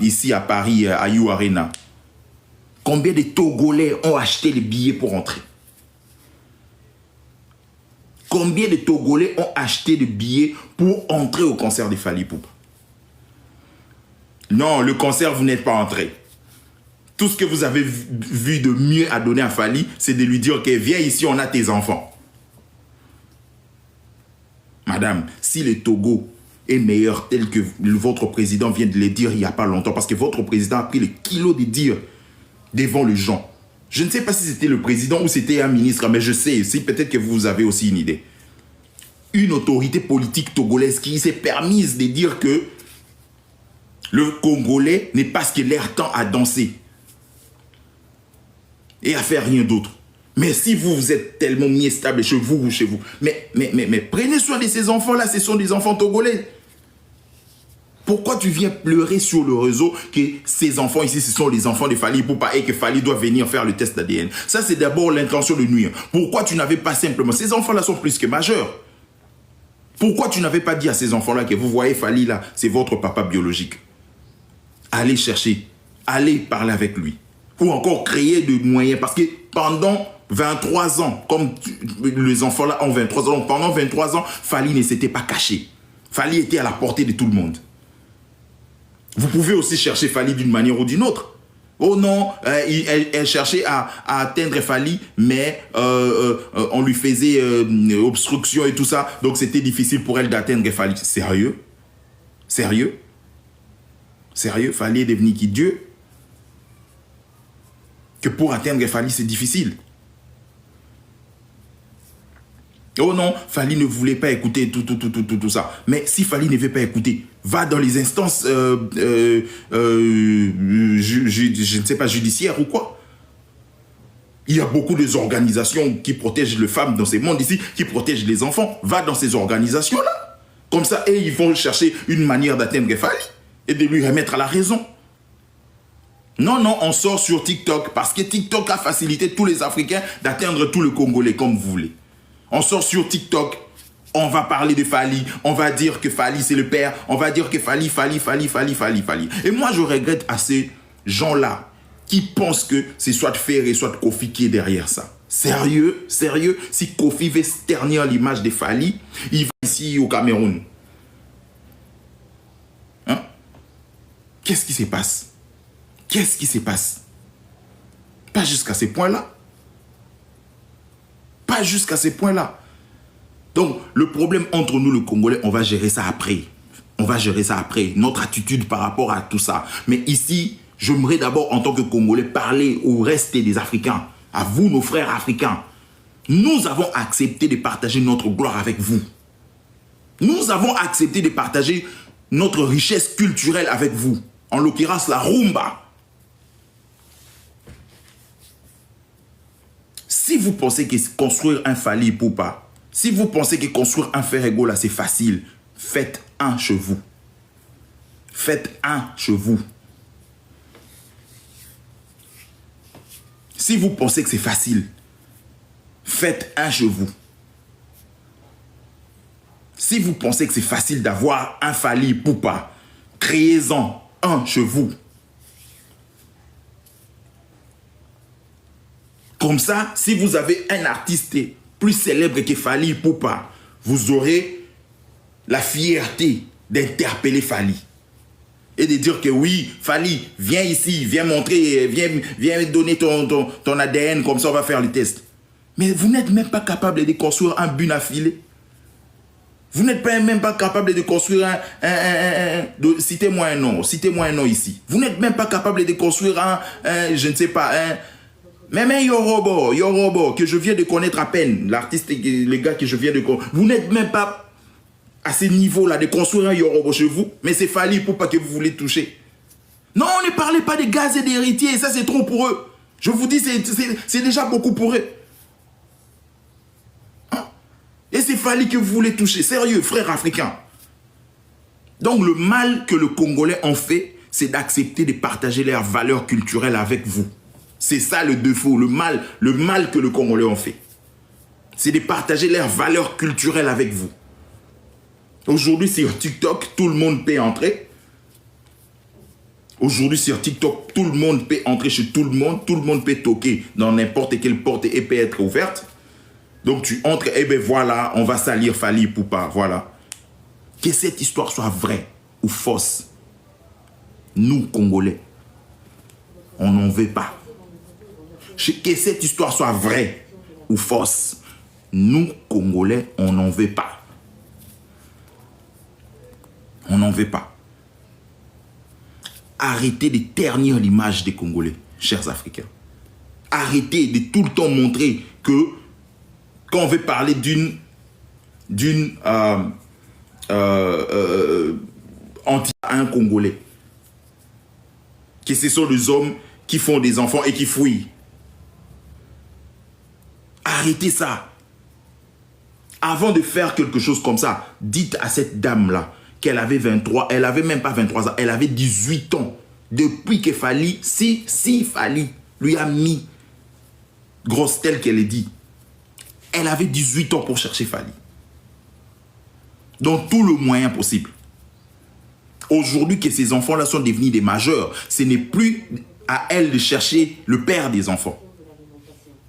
ici à Paris, à You Arena. Combien de Togolais ont acheté les billets pour entrer? Combien de Togolais ont acheté des billets pour entrer au concert de Fally Ipupa? Non, le concert, vous n'êtes pas entré. Tout ce que vous avez vu de mieux à donner à Fally, c'est de lui dire, ok, viens ici, on a tes enfants. Madame, si le Togo est meilleur tel que votre président vient de le dire il n'y a pas longtemps, parce que votre président a pris le kilo de dire devant les gens. Je ne sais pas si c'était le président ou c'était un ministre, mais je sais, si peut-être que vous avez aussi une idée. Une autorité politique togolaise qui s'est permise de dire que le Congolais n'est pas ce que l'air tend à danser et à faire rien d'autre. Mais si vous êtes tellement mis stable chez vous, mais prenez soin de ces enfants-là, ce sont des enfants togolais. Pourquoi tu viens pleurer sur le réseau que ces enfants ici, ce sont les enfants de Fally Ipupa et que Fally doit venir faire le test d'ADN? Ça, c'est d'abord l'intention de nuire. Pourquoi tu n'avais pas simplement... Ces enfants-là sont plus que majeurs. Pourquoi tu n'avais pas dit à ces enfants-là que vous voyez Fally là, c'est votre papa biologique? Allez chercher, allez parler avec lui. Ou encore créer des moyens. Parce que pendant 23 ans, comme les enfants là ont 23 ans, donc pendant 23 ans, Fally ne s'était pas caché. Fally était à la portée de tout le monde. Vous pouvez aussi chercher Fally d'une manière ou d'une autre. Oh non, elle cherchait à atteindre Fally, mais on lui faisait obstruction et tout ça. Donc c'était difficile pour elle d'atteindre Fally. Sérieux? Sérieux? Sérieux? Fally est devenu qui? Dieu? Que pour atteindre Fally, c'est difficile. Oh non, Fally ne voulait pas écouter tout ça. Mais si Fally ne veut pas écouter, va dans les instances, je ne sais pas, judiciaires ou quoi. Il y a beaucoup d'organisations qui protègent les femmes dans ces mondes ici, qui protègent les enfants. Va dans ces organisations-là. Comme ça, et ils vont chercher une manière d'atteindre Fally et de lui remettre à la raison. Non, non, on sort sur TikTok parce que TikTok a facilité tous les Africains d'atteindre tout le Congolais comme vous voulez. On sort sur TikTok, on va parler de Fally, on va dire que Fally c'est le père, on va dire que Fally. Et moi je regrette à ces gens-là qui pensent que c'est soit Ferré, soit Kofi qui est derrière ça. Sérieux, sérieux, si Kofi veut ternir l'image de Fally, il va ici au Cameroun. Hein? Qu'est-ce qui se passe? Qu'est-ce qui se passe? Pas jusqu'à ce point-là. Pas jusqu'à ces points-là. Donc, le problème entre nous, le Congolais, on va gérer ça après. On va gérer ça après. Notre attitude par rapport à tout ça. Mais ici, j'aimerais d'abord, en tant que Congolais, parler au reste des Africains. À vous, nos frères africains. Nous avons accepté de partager notre gloire avec vous. Nous avons accepté de partager notre richesse culturelle avec vous. En l'occurrence, la rumba. Si vous pensez que construire un Fally Ipupa, si vous pensez que construire un Ferrego là c'est facile, faites un chez vous. Faites un chez vous. Si vous pensez que c'est facile, faites un chez vous. Si vous pensez que c'est facile d'avoir un Fally Ipupa, créez-en un chez vous. Comme ça, si vous avez un artiste plus célèbre que Fally Ipupa, vous aurez la fierté d'interpeller Fally. Et de dire que oui, Fally, viens ici, viens montrer, viens donner ton ADN, comme ça on va faire le test. Mais vous n'êtes même pas capable de construire un but à filer. Vous n'êtes même pas capable de construire citez-moi un nom ici. Vous n'êtes même pas capable de construire je ne sais pas, même un Yorobo, que je viens de connaître à peine, l'artiste, le gars que je viens de connaître, vous n'êtes même pas à ce niveau-là de construire un Yorobo chez vous, mais c'est Fally Ipupa que vous voulez toucher. Non, ne parlez pas des gaz et des héritiers, ça c'est trop pour eux. Je vous dis, c'est déjà beaucoup pour eux. Hein? Et c'est Fally que vous voulez toucher, sérieux, frères africains. Donc le mal que le Congolais en fait, c'est d'accepter de partager leurs valeurs culturelles avec vous. C'est ça le défaut, le mal que le Congolais en fait. C'est de partager leurs valeurs culturelles avec vous. Aujourd'hui, sur TikTok, tout le monde peut entrer. Aujourd'hui, sur TikTok, tout le monde peut entrer chez tout le monde peut toquer dans n'importe quelle porte et peut être ouverte. Donc tu entres, et bien voilà, on va salir Fally Ipupa, voilà. Que cette histoire soit vraie ou fausse, nous, Congolais, on n'en veut pas. Que cette histoire soit vraie ou fausse, nous, Congolais, on n'en veut pas. On n'en veut pas. Arrêtez de ternir l'image des Congolais, chers Africains. Arrêtez de tout le temps montrer que quand on veut parler anti un Congolais, que ce sont des hommes qui font des enfants et qui fouillent. Arrêtez ça. Avant de faire quelque chose comme ça, dites à cette dame-là qu'elle avait 23, elle avait même pas 23 ans, elle avait 18 ans. Depuis que Fally, Fally lui a mis, grosse telle qu'elle est dit, elle avait 18 ans pour chercher Fally. Donc tout le moyen possible. Aujourd'hui que ces enfants-là sont devenus des majeurs, ce n'est plus à elle de chercher le père des enfants.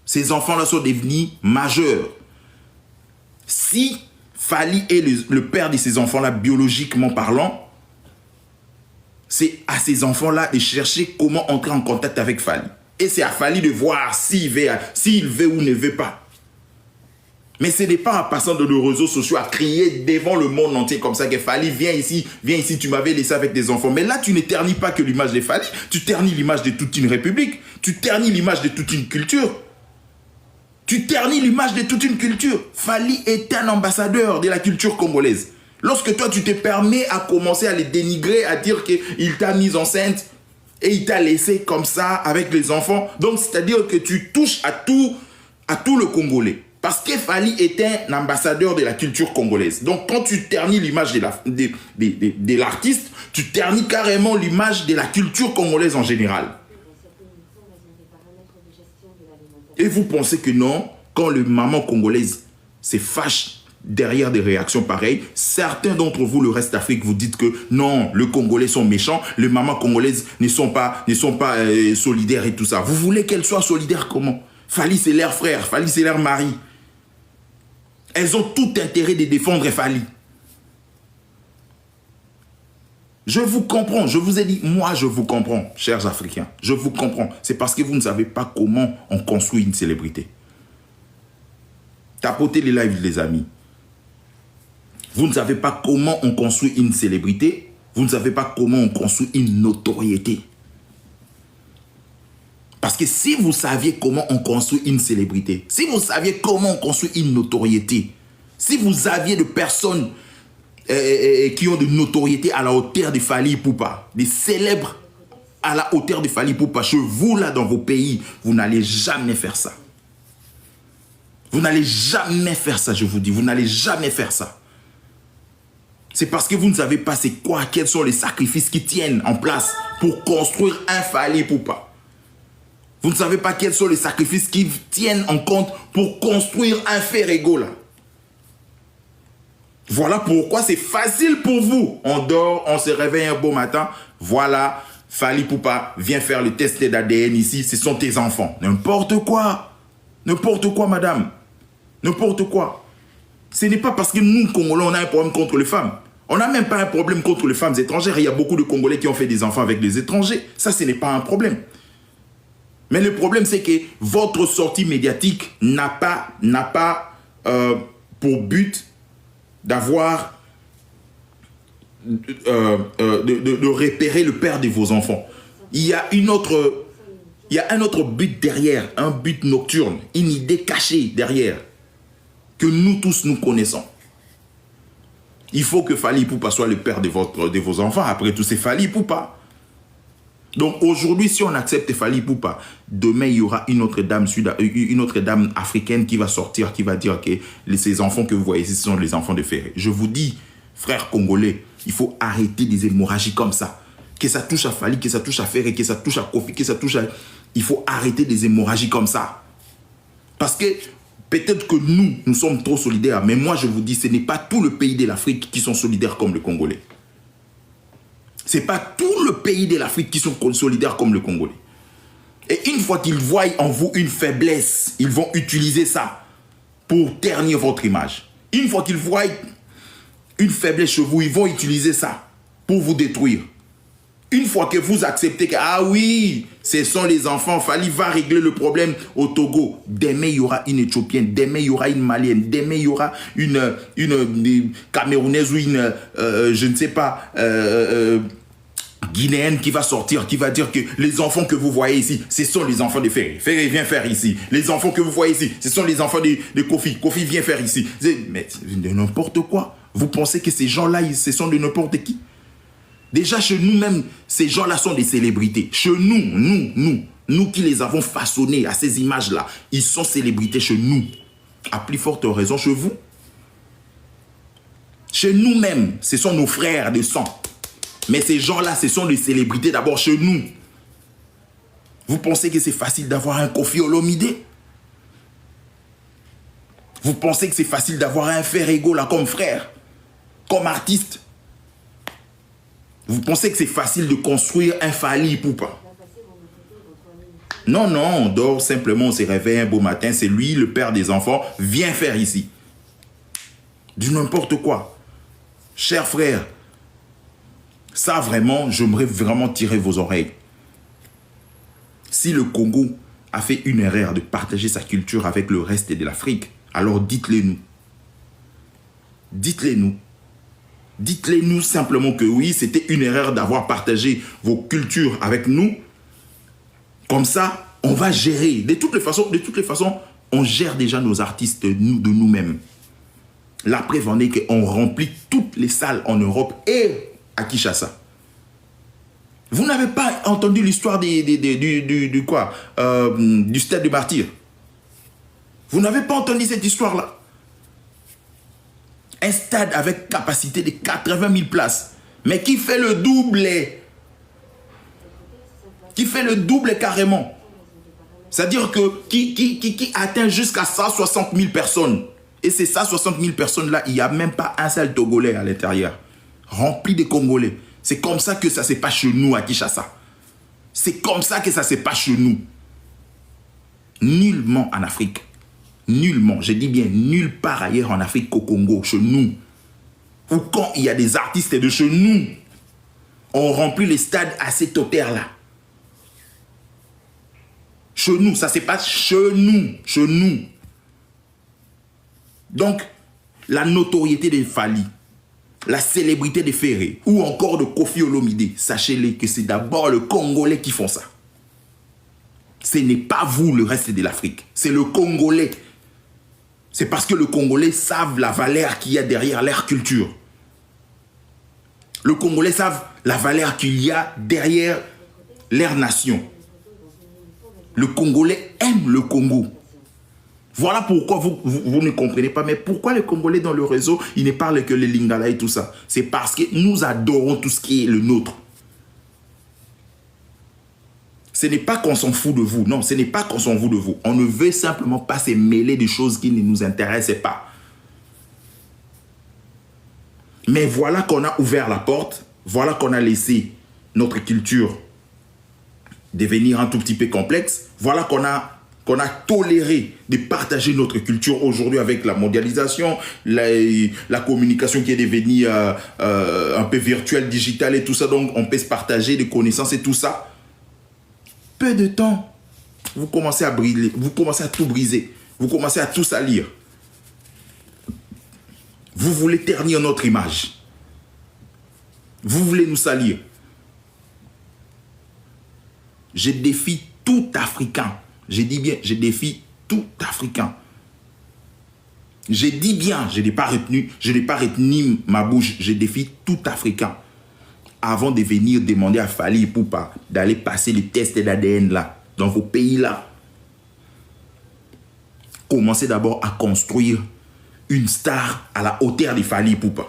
Ces enfants-là sont devenus majeurs. Si Fally est le père de ces enfants-là, biologiquement parlant, c'est à ces enfants-là de chercher comment entrer en contact avec Fally. Et c'est à Fally de voir s'il veut ou ne veut pas. Mais ce n'est pas en passant de nos réseaux sociaux à crier devant le monde entier comme ça que Fally, viens ici, tu m'avais laissé avec des enfants. Mais là, tu ne ternis pas que l'image de Fally, tu ternis l'image de toute une république, tu ternis l'image de toute une culture. Tu ternis l'image de toute une culture. Fally est un ambassadeur de la culture congolaise. Lorsque toi, tu te permets à commencer à les dénigrer, à dire qu'il t'a mise enceinte et il t'a laissé comme ça avec les enfants, donc c'est-à-dire que tu touches à tout le Congolais. Parce que Fally est un ambassadeur de la culture congolaise. Donc quand tu ternis l'image de l'artiste, tu ternis carrément l'image de la culture congolaise en général. Et vous pensez que non, quand le maman congolaise se fâche derrière des réactions pareilles, certains d'entre vous, le reste d'Afrique, vous dites que non, les Congolais sont méchants, les mamans congolaises ne sont pas solidaires et tout ça. Vous voulez qu'elles soient solidaires comment? Fally, c'est leur frère, Fally, c'est leur mari. Elles ont tout intérêt de défendre Fally. Je vous comprends, je vous ai dit, moi je vous comprends, chers Africains, je vous comprends. C'est parce que vous ne savez pas comment on construit une célébrité. Tapotez les lives, les amis. Vous ne savez pas comment on construit une célébrité, vous ne savez pas comment on construit une notoriété. Parce que si vous saviez comment on construit une célébrité, si vous saviez comment on construit une notoriété, si vous aviez de personnes qui ont de notoriété à la hauteur de Fally Ipupa, des célèbres à la hauteur de Fally Ipupa, chez vous là dans vos pays, vous n'allez jamais faire ça. Vous n'allez jamais faire ça, je vous dis, vous n'allez jamais faire ça. C'est parce que vous ne savez pas c'est quoi, quels sont les sacrifices qui tiennent en place pour construire un Fally Ipupa. Vous ne savez pas quels sont les sacrifices qui tiennent en compte pour construire un Ferrego là. Voilà pourquoi c'est facile pour vous. On dort, on se réveille un beau matin. Voilà, Fally Ipupa, viens faire le test d'ADN ici. Ce sont tes enfants. N'importe quoi. N'importe quoi, madame. N'importe quoi. Ce n'est pas parce que nous, Congolais, on a un problème contre les femmes. On n'a même pas un problème contre les femmes étrangères. Il y a beaucoup de Congolais qui ont fait des enfants avec des étrangers. Ça, ce n'est pas un problème. Mais le problème, c'est que votre sortie médiatique n'a pas pour but d'avoir de repérer le père de vos enfants. Il y a un autre but derrière, un but nocturne, une idée cachée derrière, que nous tous nous connaissons. Il faut que Fally Ipupa soit le père de vos enfants. Après tout, c'est Fally Ipupa. Donc aujourd'hui, si on accepte Fally Ipupa, demain il y aura une autre dame africaine qui va sortir, qui va dire que ces enfants que vous voyez ici sont les enfants de Ferré. Je vous dis, frères congolais, il faut arrêter des hémorragies comme ça. Que ça touche à Fally, que ça touche à Ferré, que ça touche à Kofi, que ça touche à... Il faut arrêter des hémorragies comme ça. Parce que peut-être que nous sommes trop solidaires, mais moi je vous dis, ce n'est pas tout le pays de l'Afrique qui sont solidaires comme le Congolais. Ce n'est pas tout le pays de l'Afrique qui sont solidaires comme le Congolais. Et une fois qu'ils voient en vous une faiblesse, ils vont utiliser ça pour ternir votre image. Une fois qu'ils voient une faiblesse chez vous, ils vont utiliser ça pour vous détruire. Une fois que vous acceptez que, ah oui, ce sont les enfants, Fali va régler le problème au Togo. Demain, il y aura une Éthiopienne, demain, il y aura une Malienne, demain, il y aura une Camerounaise ou une, je ne sais pas, Guinéenne qui va sortir, qui va dire que les enfants que vous voyez ici, ce sont les enfants de Ferré. Ferré vient faire ici. Les enfants que vous voyez ici, ce sont les enfants de Kofi. Kofi vient faire ici. Mais de n'importe quoi. Vous pensez que ces gens-là, ce sont de n'importe qui? Déjà, chez nous-mêmes, ces gens-là sont des célébrités. Chez nous qui les avons façonnés à ces images-là, ils sont célébrités chez nous. À plus forte raison chez vous. Chez nous-mêmes, ce sont nos frères de sang. Mais ces gens-là, ce sont des célébrités d'abord chez nous. Vous pensez que c'est facile d'avoir un Kofi Olomide? Vous pensez que c'est facile d'avoir un Ferrego là comme frère, comme artiste? Vous pensez que c'est facile de construire un Fali Ipupa? Non, non, on dort simplement, on se réveille un beau matin, c'est lui, le père des enfants, viens faire ici. Du n'importe quoi. Chers frères, ça vraiment, j'aimerais vraiment tirer vos oreilles. Si le Congo a fait une erreur de partager sa culture avec le reste de l'Afrique, alors dites-le nous. Dites-le nous. Dites-le nous simplement que oui, c'était une erreur d'avoir partagé vos cultures avec nous. Comme ça, on va gérer. De toutes les façons, on gère déjà nos artistes de nous-mêmes. La preuve en est qu'on remplit toutes les salles en Europe et à Kinshasa. Vous n'avez pas entendu l'histoire du stade de Martyrs. Vous n'avez pas entendu cette histoire-là. Un stade avec capacité de 80 000 places, mais qui fait le double. Qui fait le double carrément. C'est-à-dire que qui atteint jusqu'à 160 000 personnes. Et ces 160 000 personnes-là, il n'y a même pas un seul Togolais à l'intérieur. Rempli de Congolais. C'est comme ça que ça se passe chez nous à Kinshasa. C'est comme ça que ça se passe chez nous. Nullement en Afrique. Nullement, je dis bien nulle part ailleurs en Afrique qu'au Congo, chez nous. Ou quand il y a des artistes de chez nous, on remplit les stades à cette hauteur-là. Chez nous, ça se passe chez nous, chez nous. Donc, la notoriété de Fali, la célébrité de Ferré, ou encore de Kofi Olomide, sachez-le que c'est d'abord le Congolais qui font ça. Ce n'est pas vous, le reste de l'Afrique. C'est le Congolais. C'est parce que le Congolais savent la valeur qu'il y a derrière leur culture. Le Congolais savent la valeur qu'il y a derrière leur nation. Le Congolais aime le Congo. Voilà pourquoi vous ne comprenez pas. Mais pourquoi les Congolais dans le réseau, ils ne parlent que les Lingala et tout ça? C'est parce que nous adorons tout ce qui est le nôtre. Ce n'est pas qu'on s'en fout de vous. Non, ce n'est pas qu'on s'en fout de vous. On ne veut simplement pas se mêler des choses qui ne nous intéressent pas. Mais voilà qu'on a ouvert la porte. Voilà qu'on a laissé notre culture devenir un tout petit peu complexe. Voilà qu'on a toléré de partager notre culture aujourd'hui avec la mondialisation, la communication qui est devenue un peu virtuelle, digitale et tout ça. Donc, on peut se partager des connaissances et tout ça. Peu de temps, vous commencez à briller, vous commencez à tout briser, vous commencez à tout salir. Vous voulez ternir notre image. Vous voulez nous salir. Je défie tout Africain. Je dis bien, je défie tout Africain. Je dis bien, je n'ai pas retenu ma bouche, je défie tout Africain. Avant de venir demander à Fali Ipupa d'aller passer les tests d'ADN là, dans vos pays là, commencez d'abord à construire une star à la hauteur de Fali Ipupa.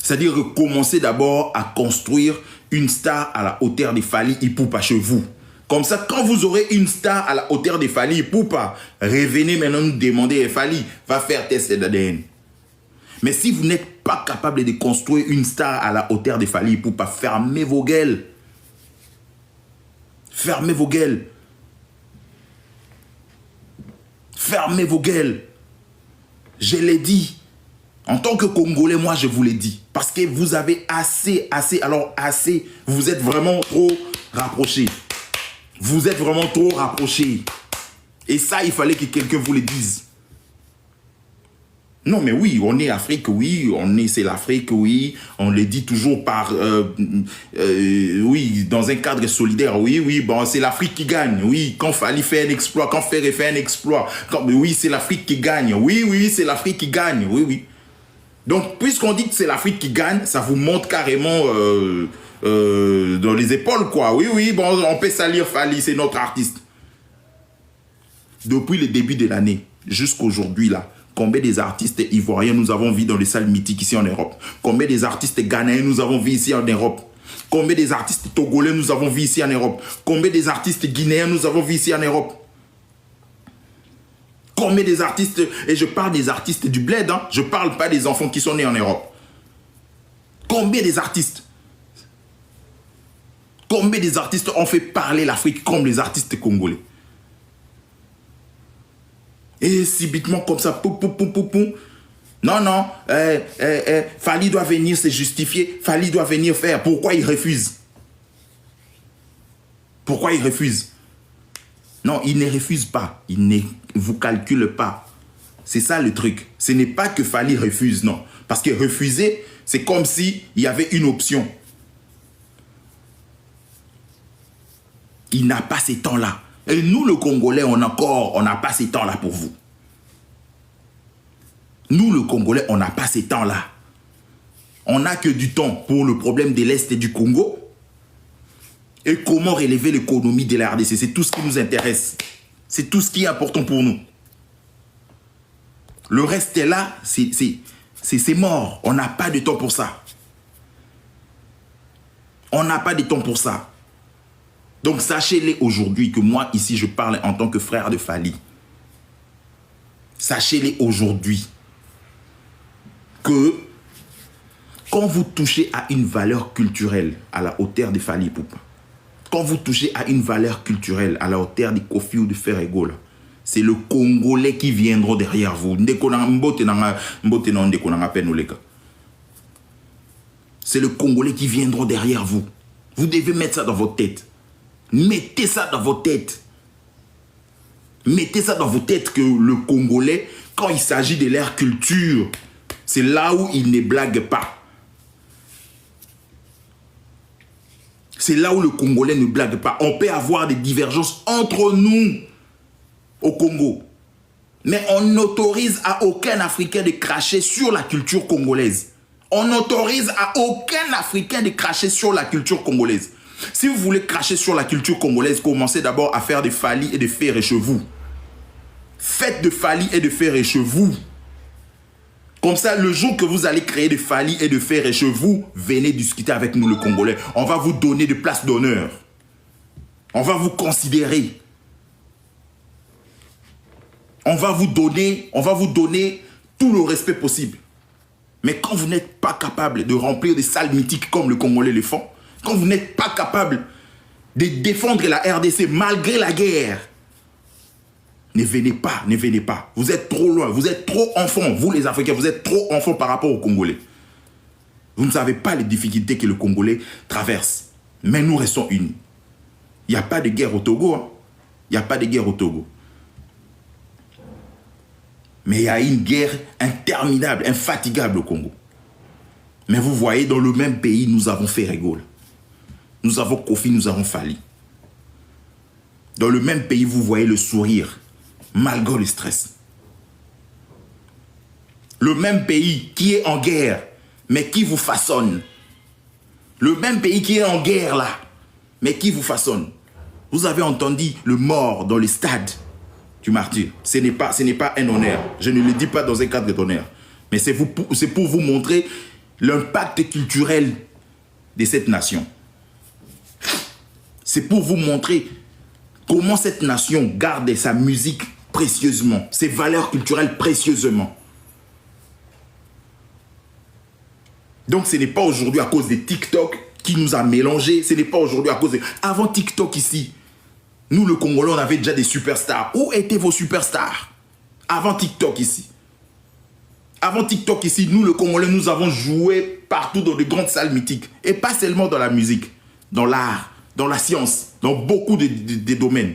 C'est-à-dire que commencez d'abord à construire une star à la hauteur de Fali Ipupa chez vous. Comme ça, quand vous aurez une star à la hauteur de Fali Ipupa, revenez maintenant nous demander, Fali, va faire test d'ADN. Mais si vous n'êtes n'êtes pas capable de construire une star à la hauteur de Fally Ipupa, fermez vos gueules. Fermez vos gueules. Fermez vos gueules. Je l'ai dit. En tant que Congolais, moi, je vous l'ai dit. Parce que vous avez assez, alors assez. Vous êtes vraiment trop rapprochés. Vous êtes vraiment trop rapprochés. Et ça, il fallait que quelqu'un vous le dise. Non, mais oui, on est Afrique, oui. C'est l'Afrique, oui. On le dit toujours par... oui, dans un cadre solidaire, oui. Bon, c'est l'Afrique qui gagne, oui. Quand Fally fait un exploit, quand Ferré fait un exploit. Oui, c'est l'Afrique qui gagne. Oui, c'est l'Afrique qui gagne, oui. Donc, puisqu'on dit que c'est l'Afrique qui gagne, ça vous monte carrément dans les épaules, quoi. Oui, bon, on peut salir Fally, c'est notre artiste. Depuis le début de l'année, jusqu'à aujourd'hui, là, combien des artistes ivoiriens nous avons vus dans les salles mythiques ici en Europe? Combien des artistes ghanéens nous avons vus ici en Europe? Combien des artistes togolais nous avons vus ici en Europe? Combien des artistes guinéens nous avons vus ici en Europe? Combien des artistes, et je parle des artistes du bled, hein, je ne parle pas des enfants qui sont nés en Europe. Combien des artistes ont fait parler l'Afrique comme les artistes congolais? Et subitement comme ça, poum. Non, Fally doit venir se justifier, Fally doit venir faire. Pourquoi il refuse? Pourquoi il refuse? Non, il ne refuse pas, il ne vous calcule pas. C'est ça le truc. Ce n'est pas que Fally refuse, non. Parce que refuser, c'est comme s'il y avait une option. Il n'a pas ces temps-là. Et nous, le Congolais, on n'a pas ces temps-là pour vous. Nous, le Congolais, on n'a pas ces temps-là. On n'a que du temps pour le problème de l'Est et du Congo. Et comment relever l'économie de la RDC. C'est tout ce qui nous intéresse. C'est tout ce qui est important pour nous. Le reste est là, c'est mort. On n'a pas de temps pour ça. On n'a pas de temps pour ça. Donc sachez-les aujourd'hui que moi ici je parle en tant que frère de Fally. Sachez-les aujourd'hui que quand vous touchez à une valeur culturelle à la hauteur de Fally Ipupa, quand vous touchez à une valeur culturelle à la hauteur de Kofi ou de Ferrego, c'est le Congolais qui viendra derrière vous. C'est le Congolais qui viendra derrière vous. Vous devez mettre ça dans votre tête. Mettez ça dans vos têtes. Mettez ça dans vos têtes que le Congolais, quand il s'agit de leur culture, c'est là où il ne blague pas. C'est là où le Congolais ne blague pas. On peut avoir des divergences entre nous au Congo. Mais on n'autorise à aucun Africain de cracher sur la culture congolaise. On n'autorise à aucun Africain de cracher sur la culture congolaise. Si vous voulez cracher sur la culture congolaise, commencez d'abord à faire de Fally et de Ferré chez vous. Faites de Fally et de Ferré chez vous. Comme ça, le jour que vous allez créer de Fally et de Ferré chez vous, venez discuter avec nous, le Congolais. On va vous donner des places d'honneur. On va vous considérer. On va vous donner tout le respect possible. Mais quand vous n'êtes pas capable de remplir des salles mythiques comme le Congolais le font, quand vous n'êtes pas capable de défendre la RDC malgré la guerre, ne venez pas, ne venez pas. Vous êtes trop loin, vous êtes trop enfants. Vous les Africains, vous êtes trop enfants par rapport aux Congolais. Vous ne savez pas les difficultés que le Congolais traverse. Mais nous restons unis. Il n'y a pas de guerre au Togo. Hein. Il n'y a pas de guerre au Togo. Mais il y a une guerre interminable, infatigable au Congo. Mais vous voyez, dans le même pays, nous avons Ferrego. Nous avons Kofi, nous avons Fally. Dans le même pays, vous voyez le sourire, malgré le stress. Le même pays qui est en guerre, mais qui vous façonne. Le même pays qui est en guerre là, mais qui vous façonne. Vous avez entendu le mort dans les stades du martyr. Ce n'est pas un honneur. Je ne le dis pas dans un cadre d'honneur. Mais c'est pour vous montrer l'impact culturel de cette nation. C'est pour vous montrer comment cette nation garde sa musique précieusement, ses valeurs culturelles précieusement. Donc ce n'est pas aujourd'hui à cause des TikTok qui nous a mélangés. Ce n'est pas aujourd'hui à cause de... Avant TikTok ici, nous le Congolais, on avait déjà des superstars. Où étaient vos superstars? Avant TikTok ici. Avant TikTok ici, nous le Congolais, nous avons joué partout dans de grandes salles mythiques. Et pas seulement dans la musique, dans l'art, dans la science, dans beaucoup de domaines.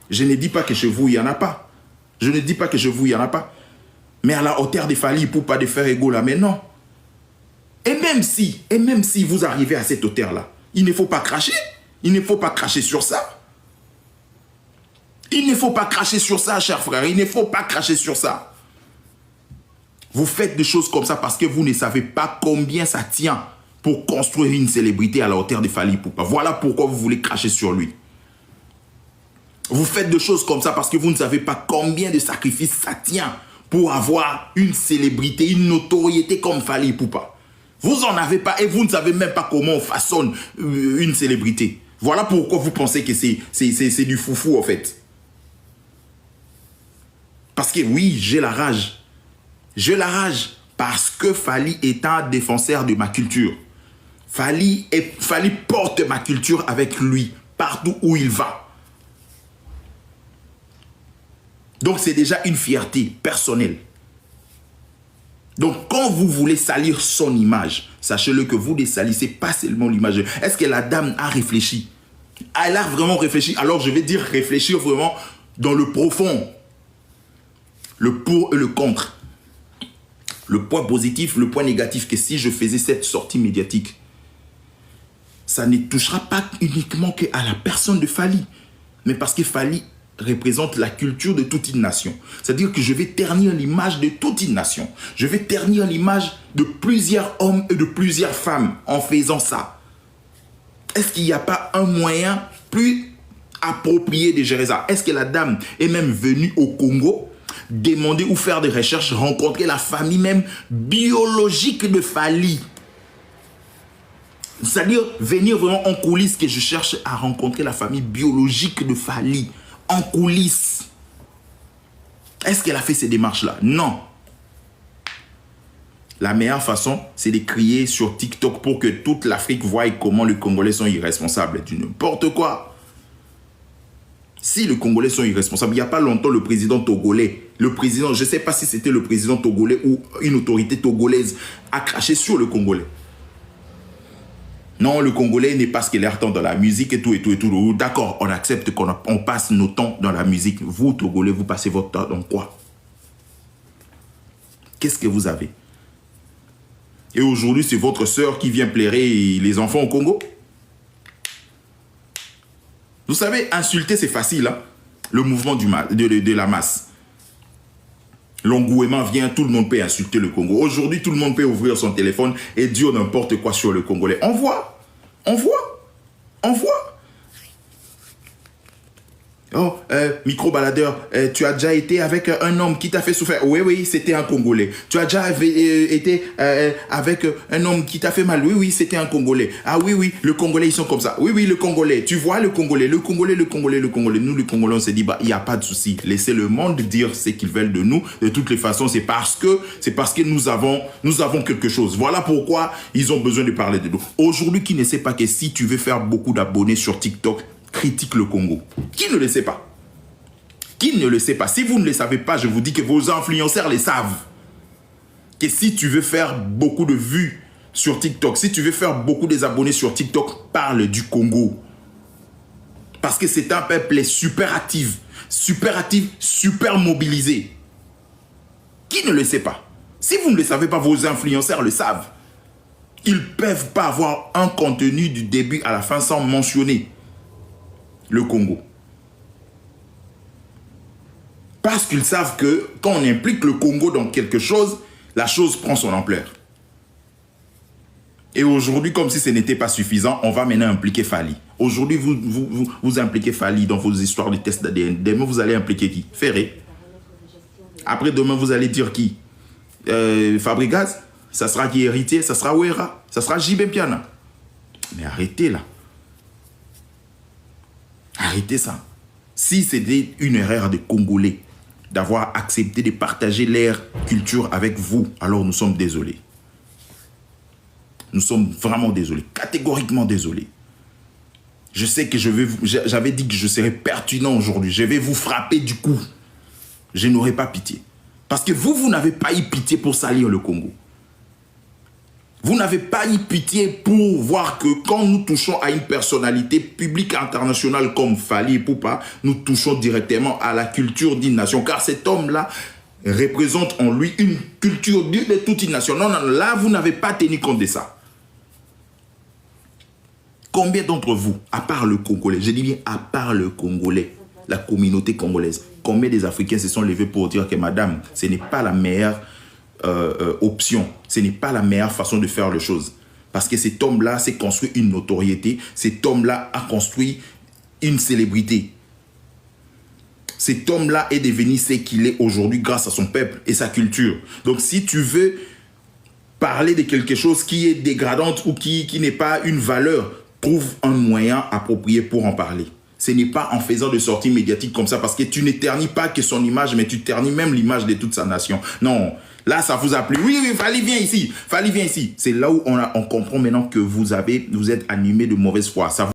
Je ne dis pas que chez vous, il n'y en a pas. Je ne dis pas que chez vous, il n'y en a pas. Mais à la hauteur des Fally Ipupa, de faire égaux là, mais non. Et même si vous arrivez à cette hauteur-là, il ne faut pas cracher. Il ne faut pas cracher sur ça. Il ne faut pas cracher sur ça, chers frères. Il ne faut pas cracher sur ça. Vous faites des choses comme ça parce que vous ne savez pas combien ça tient pour construire une célébrité à la hauteur de Fally Ipupa. Voilà pourquoi vous voulez cracher sur lui. Vous faites des choses comme ça parce que vous ne savez pas combien de sacrifices ça tient pour avoir une célébrité, une notoriété comme Fally Ipupa. Vous n'en avez pas et vous ne savez même pas comment on façonne une célébrité. Voilà pourquoi vous pensez que c'est du foufou en fait. Parce que oui, j'ai la rage. J'ai la rage parce que Fally est un défenseur de ma culture. Fally porte ma culture avec lui partout où il va. Donc c'est déjà une fierté personnelle. Donc quand vous voulez salir son image, sachez-le que vous ne salissez pas seulement l'image. Est-ce que la dame a réfléchi? Elle a vraiment réfléchi. Alors je vais dire réfléchir vraiment dans le profond. Le pour et le contre. Le point positif, le point négatif, que si je faisais cette sortie médiatique, ça ne touchera pas uniquement qu'à la personne de Fally, mais parce que Fally représente la culture de toute une nation. C'est-à-dire que je vais ternir l'image de toute une nation. Je vais ternir l'image de plusieurs hommes et de plusieurs femmes en faisant ça. Est-ce qu'il n'y a pas un moyen plus approprié de gérer ça? Est-ce que la dame est même venue au Congo demander ou faire des recherches, rencontrer la famille même biologique de Fally? C'est-à-dire venir vraiment en coulisses, que je cherche à rencontrer la famille biologique de Fally. En coulisses. Est-ce qu'elle a fait ces démarches-là? Non. La meilleure façon, c'est de crier sur TikTok pour que toute l'Afrique voie comment les Congolais sont irresponsables. Du n'importe quoi. Si les Congolais sont irresponsables, il n'y a pas longtemps, le président togolais, je ne sais pas si c'était le président togolais ou une autorité togolaise, a craché sur le Congolais. Non, le Congolais n'est pas scélérateur dans la musique et tout et tout et tout. D'accord, on accepte qu'on passe nos temps dans la musique. Vous, Togolais, vous passez votre temps dans quoi? Qu'est-ce que vous avez? Et aujourd'hui, c'est votre sœur qui vient plairer les enfants au Congo? Vous savez, insulter, c'est facile. Hein? Le mouvement de la masse. L'engouement vient, tout le monde peut insulter le Congo. Aujourd'hui, tout le monde peut ouvrir son téléphone et dire n'importe quoi sur le Congolais. On voit. Oh, micro-baladeur, tu as déjà été avec un homme qui t'a fait souffrir. Oui, c'était un Congolais. Tu as déjà été avec un homme qui t'a fait mal. Oui, c'était un Congolais. Ah oui, le Congolais, ils sont comme ça. Oui, le Congolais. Tu vois le Congolais. Nous, le Congolais, on s'est dit, il n'y a pas de souci. Laissez le monde dire ce qu'ils veulent de nous. De toutes les façons, c'est parce que nous avons quelque chose. Voilà pourquoi ils ont besoin de parler de nous. Aujourd'hui, qui ne sait pas que si tu veux faire beaucoup d'abonnés sur TikTok, critique le Congo. Qui ne le sait pas? Qui ne le sait pas? Si vous ne le savez pas, je vous dis que vos influenceurs les savent. Que si tu veux faire beaucoup de vues sur TikTok, si tu veux faire beaucoup d'abonnés sur TikTok, parle du Congo. Parce que c'est un peuple super actif, super mobilisé. Qui ne le sait pas? Si vous ne le savez pas, vos influenceurs le savent. Ils ne peuvent pas avoir un contenu du début à la fin sans mentionner le Congo. Parce qu'ils savent que quand on implique le Congo dans quelque chose, la chose prend son ampleur. Et aujourd'hui, comme si ce n'était pas suffisant, on va maintenant impliquer Fally. Aujourd'hui, vous impliquez Fally dans vos histoires de tests d'ADN. Demain, vous allez impliquer qui? Ferré. Après, demain, vous allez dire qui? Fabregas. Ça sera qui héritier? Ça sera Ouera. Ça sera JB Piana. Mais arrêtez là. Arrêtez ça. Si c'était une erreur des Congolais d'avoir accepté de partager leur culture avec vous, alors nous sommes désolés. Nous sommes vraiment désolés, catégoriquement désolés. Je sais que j'avais dit que je serais pertinent aujourd'hui. Je vais vous frapper du coup. Je n'aurai pas pitié. Parce que vous n'avez pas eu pitié pour salir le Congo. Vous n'avez pas eu pitié pour voir que quand nous touchons à une personnalité publique internationale comme Fally Ipupa, nous touchons directement à la culture d'une nation. Car cet homme-là représente en lui une culture de toute une nation. Non, non, là, vous n'avez pas tenu compte de ça. Combien d'entre vous, à part le Congolais, je dis bien à part le Congolais, la communauté congolaise, combien des Africains se sont levés pour dire que madame, ce n'est pas la meilleure option, ce n'est pas la meilleure façon de faire les choses. Parce que cet homme-là s'est construit une notoriété, cet homme-là a construit une célébrité. Cet homme-là est devenu ce qu'il est aujourd'hui grâce à son peuple et sa culture. Donc si tu veux parler de quelque chose qui est dégradante ou qui n'est pas une valeur, trouve un moyen approprié pour en parler. Ce n'est pas en faisant de sorties médiatiques comme ça, parce que tu n'éternis pas que son image, mais tu ternis même l'image de toute sa nation. Non, là, ça vous a plu. Oui, oui, Fally, viens ici. Fally, viens ici. C'est là où on comprend maintenant que vous êtes animé de mauvaise foi. Ça